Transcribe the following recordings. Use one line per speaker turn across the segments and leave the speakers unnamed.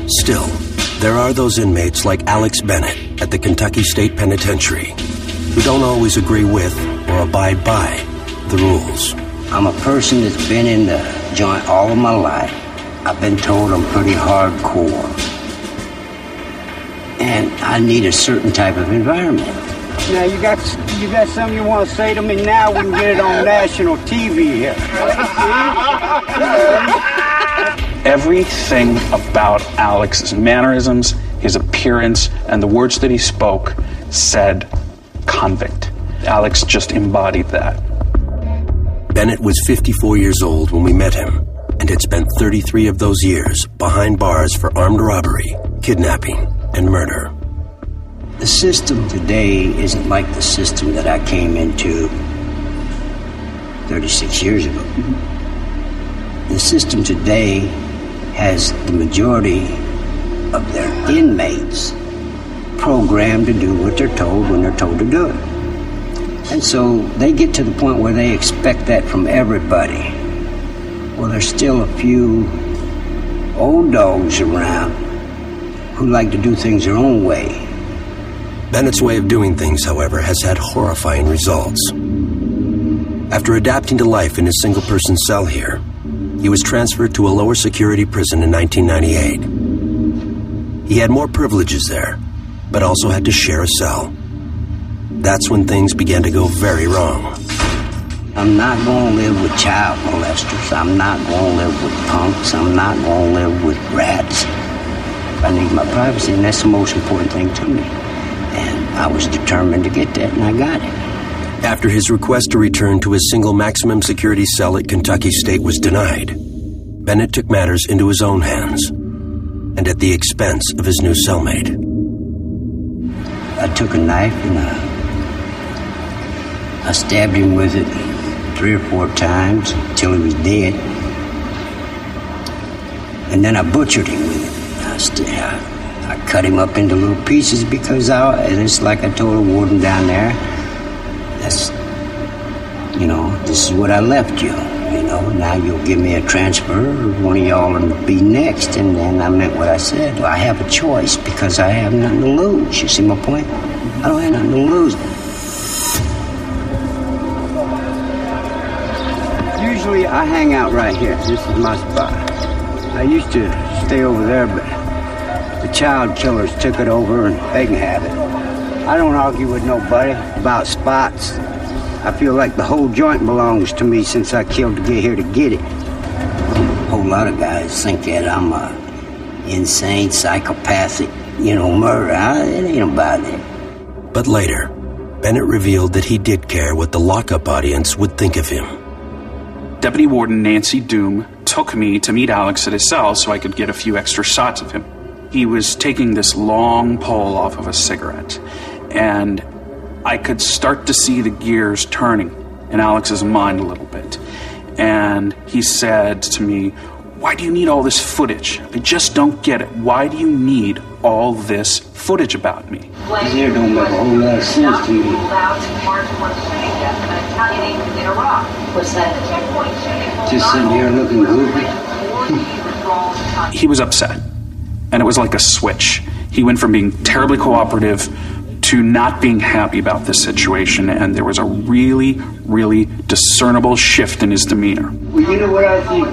Still, there are those inmates like Alex Bennett at the Kentucky State Penitentiary who don't always agree with or abide by the rules.
I'm a person that's been in the joint all of my life. I've been told I'm pretty hardcore. And I need a certain type of environment.
Now, you got something you want to say to me now? We can get it on national TV here.
Everything about Alex's mannerisms, his appearance, and the words that he spoke said convict. Alex just embodied that.
Bennett was 54 years old when we met him and had spent 33 of those years behind bars for armed robbery, kidnapping, and murder.
The system today isn't like the system that I came into 36 years ago. The system today has the majority of their inmates programmed to do what they're told when they're told to do it. And so they get to the point where they expect that from everybody. Well, there's still a few old dogs around who like to do things their own way.
Bennett's way of doing things, however, has had horrifying results. After adapting to life in his single-person cell here, he was transferred to a lower security prison in 1998. He had more privileges there, but also had to share a cell. That's when things began to go very wrong.
I'm not going to live with child molesters. I'm not going to live with punks. I'm not going to live with rats. I need my privacy, and that's the most important thing to me. And I was determined to get that, and I got it.
After his request to return to his single maximum security cell at Kentucky State was denied, Bennett took matters into his own hands, and at the expense of his new cellmate.
I took a knife and I stabbed him with it 3 or 4 times until he was dead. And then I butchered him with it. I cut him up into little pieces because it's like I told a warden down there, this is what I left you. Now you'll give me a transfer, or one of y'all will be next. And then I meant what I said. Well, I have a choice because I have nothing to lose. You see my point? I don't have nothing to lose.
Usually I hang out right here. This is my spot. I used to stay over there, but the child killers took it over and they can have it. I don't argue with nobody about spots. I feel like the whole joint belongs to me since I killed to get here to get it. A whole lot of guys think that I'm a insane, psychopathic, murderer. It ain't about it.
But later, Bennett revealed that he did care what the lockup audience would think of him.
Deputy Warden Nancy Doom took me to meet Alex at his cell so I could get a few extra shots of him. He was taking this long pull off of a cigarette, and I could start to see the gears turning in Alex's mind a little bit. And he said to me, "Why do you need all this footage? I just don't get it. Why do you need all this footage about me?"
It don't make a whole lot of sense to me. Just sitting here looking goofy.
He was upset, and it was like a switch. He went from being terribly cooperative to not being happy about this situation, and there was a really, really discernible shift in his demeanor.
Well, you know what I think?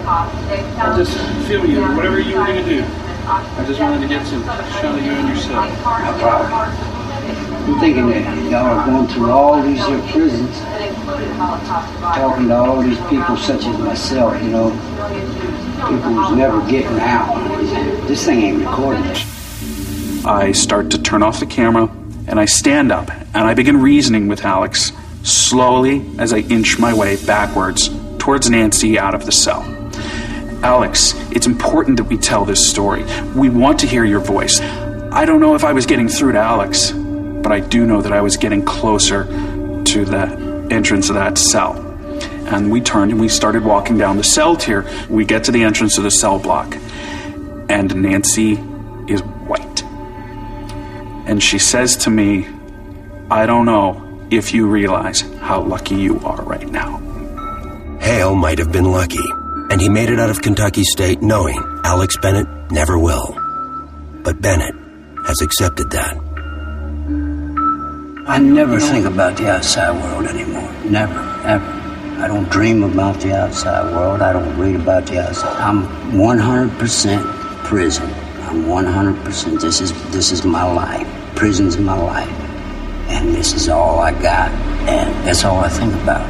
I'll just feel you, whatever you were going to do. I just wanted to get some shot of you and yourself.
No problem. I'm thinking that y'all are going through all these here prisons, talking to all these people such as myself, people who's never getting out. This thing ain't recording.
I start to turn off the camera, and I stand up, and I begin reasoning with Alex, slowly as I inch my way backwards towards Nancy out of the cell. "Alex, it's important that we tell this story. We want to hear your voice. I don't know if I was getting through to Alex, but I do know that I was getting closer to the entrance of that cell." And we turned and we started walking down the cell tier. We get to the entrance of the cell block, and Nancy is white. And she says to me, "I don't know if you realize how lucky you are right now."
Hale might have been lucky, and he made it out of Kentucky State knowing Alex Bennett never will. But Bennett has accepted that.
I never think about the outside world anymore. Never, ever. I don't dream about the outside world. I don't read about the outside. I'm 100% prison. I'm 100%. This is my life. Prison's my life. And this is all I got. And that's all I think about.